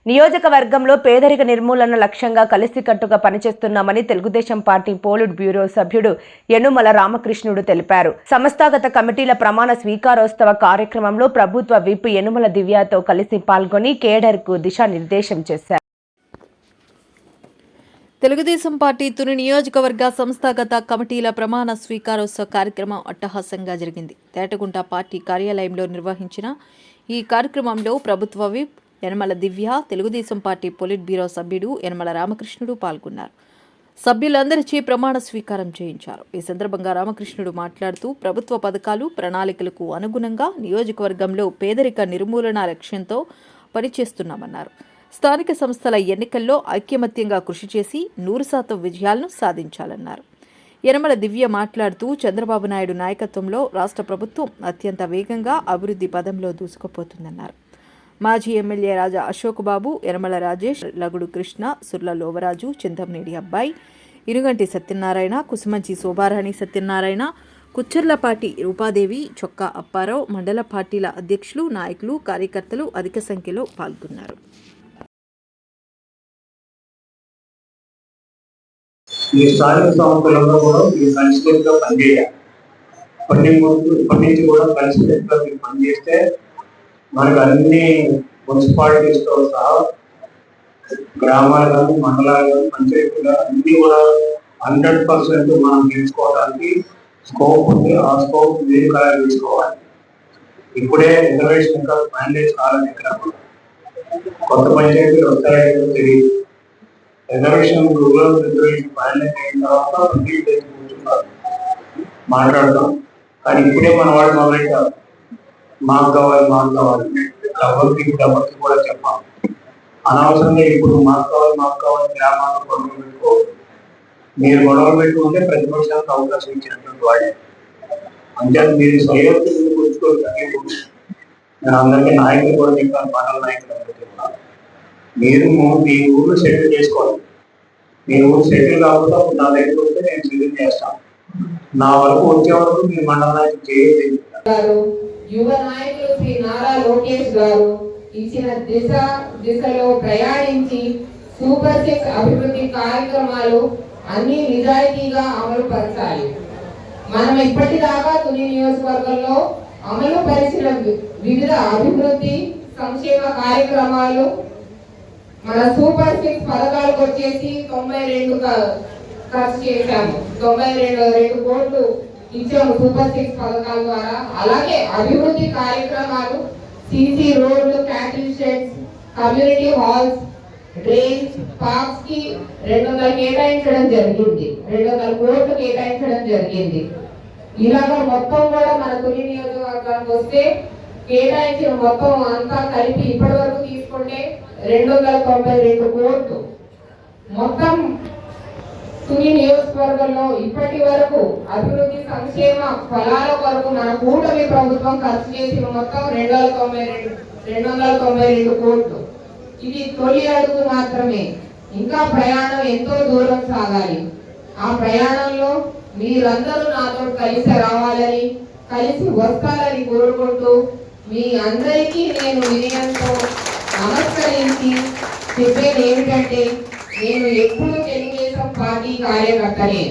నియోజకవర్గంలో పేదరిక నిర్మూలన లక్ష్యంగా కలిసికట్టుగా పనిచేస్తున్నామని తెలుగుదేశం పార్టీ పోలిట్ బ్యూరో సభ్యుడు యనుమల రామకృష్ణుడు తెలిపారు. సంస్థాగత కమిటీల ప్రమాణ స్వీకారోత్సవ కార్యక్రమంలో ప్రభుత్వ విప్ యనుమల దివ్యతో కలిసి పాల్గొని కేడర్కు దిశానిర్దేశం చేశారు. తెలుగుదేశం పార్టీ తుని నియోజకవర్గ సంస్థాగత కమిటీల ప్రమాణ స్వీకారోత్సవ కార్యక్రమం అట్టహాసంగా జరిగింది. తేటగుంట పార్టీ కార్యాలయంలో నిర్వహించిన ఈ కార్యక్రమంలో ప్రభుత్వ విప్ యనమల దివ్య, తెలుగుదేశం పార్టీ పొలిట్ బ్యూరో సభ్యుడు యనమల రామకృష్ణుడు పాల్గొన్నారు. సభ్యులందరిచే ప్రమాణ స్వీకారం చేయించారు. ఈ సందర్భంగా రామకృష్ణుడు మాట్లాడుతూ ప్రభుత్వ పథకాలు, ప్రణాళికలకు అనుగుణంగా నియోజకవర్గంలో పేదరిక నిర్మూలన లక్ష్యంతో పనిచేస్తున్నామన్నారు. స్థానిక సంస్థల ఎన్నికల్లో ఐక్యమత్యంగా కృషి చేసి 100% విజయాలను సాధించాలన్నారు. యనమల దివ్య మాట్లాడుతూ చంద్రబాబు నాయుడు నాయకత్వంలో రాష్ట్ర ప్రభుత్వం అత్యంత వేగంగా అభివృద్ధి పదంలో దూసుకుపోతుందన్నారు. మాజీ ఎమ్మెల్యే రాజా అశోక్ బాబు, యనమల రాజేష్, లగుడు కృష్ణ, సుర్ల లోవరాజు, చింతమనేడి అబ్బాయి, ఇరుగంటి సత్యనారాయణ, కుసుమంచి శోభారాణి సత్యనారాయణ, కుచ్చర్లపాటి రూపాదేవి, చొక్కా అప్పారావు, మండల పార్టీల అధ్యక్షులు, నాయకులు, కార్యకర్తలు అధిక సంఖ్యలో పాల్గొన్నారు. ఈ స్థానిక సంస్థలలో కూడా మీరు కలిసికట్టుగా పనిచేయాలి. ఇప్పటి నుంచి కూడా కలిసికట్టుగా మీరు పనిచేస్తే మనకు అన్ని మున్సిపాలిటీస్తో సహా గ్రామాలు కానీ, మండలాలు కానీ, పంచాయతీలు కానీ అన్ని కూడా 100% మనం తీసుకోవడానికి స్కోప్ ఉంది. ఆ స్కోప్ మీరు కలర్ తీసుకోవాలి. ఇప్పుడే రిజర్వేషన్ ఇంకా మ్యాండేట్ కాలని ఎక్కడ కొత్త పంచాయతీలు వస్తాయో తెలియదు. రిజర్వేషన్ రూరల్ రిజర్వేషన్ మ్యాండేట్ అయిన తర్వాత మాట్లాడతాం. కానీ ఇప్పుడే మన వాళ్ళు మొదలెట్టారు, మాకు కావాలి ఎవరికి కూడా చెప్పాలి. అనవసరంగా ఇప్పుడు మాకు కావాలి గ్రామాల్లో గొడవలు పెట్టుకోవాలి. మీరు గొడవలు పెట్టుకుంటే ప్రతిపక్షాలకు అవకాశం ఇచ్చినటువంటి వాడే. అంటే మీరు సయోక్తి కూర్చుకోవాలి. నేను అందరికీ నాయకులు కూడా చెప్పాను, మండల నాయకులు అందరికీ చెప్పాను. మీరు మీ ఊళ్ళో సెటిల్ చేసుకోవాలి. మీ ఊరు సెటిల్ కాకపోతే అప్పుడు నా దగ్గర వస్తే నేను సెటిల్ చేస్తాను. నా వరకు వచ్చే వరకు మీ మండల నాయకులు చేయలేదు. యువ నాయకులు శ్రీ నారా లోకేష్ గారు ఇచ్చిన దిశలో ప్రయాణించి సూపర్ 6 అభివృద్ధి కార్యక్రమాలు అన్ని నిజాయితీగా అమలు పరచాలి. మనం ఇప్పటిదాకా తుని నియోజకవర్గంలో అమలు పరిచిన వివిధ అభివృద్ధి సంక్షేమ కార్యక్రమాలు మన సూపర్ 6 పథకాలకు వచ్చేసి 92 ఖర్చు చేశాము. 92 కోట్లు ఇచ్చాము సూపర్ 6 పథకాల ద్వారా. అలాగే అభివృద్ధి కార్యక్రమాలు సిసి రోడ్లు, canteen sheds, community halls, drains, parks కి 200 కేటాయించడం జరిగింది. 200 కోట్లు కేటాయించడం జరిగింది. ఇలాగ మొత్తం కూడా మన తుని నియోజకవర్గానికి వస్తే కేటాయించిన మొత్తం అంతా కలిపి ఇప్పటి వరకు తీసుకుంటే 292 కోట్లు. మొత్తం తుని నియోజకవర్గంలో ఇప్పటి వరకు అభివృద్ధి సంక్షేమ ఫలాల కొరకు మన కూటమి ప్రభుత్వం ఖర్చు చేసిన మొత్తం 292 కోట్లు. ఇది తొలి అడుగు మాత్రమే. ఇంకా ప్రయాణం ఎంతో దూరం సాగాలి. ఆ ప్రయాణంలో మీరందరూ నాతో కలిసి రావాలని, కలిసి వస్తారని కోరుకుంటూ మీ అందరికీ నేను వినయంతో నమస్కరించి చెప్పేది ఏమిటంటే, నేను ఎప్పుడు తెలుగుదేశం పార్టీ కార్యకర్తనే.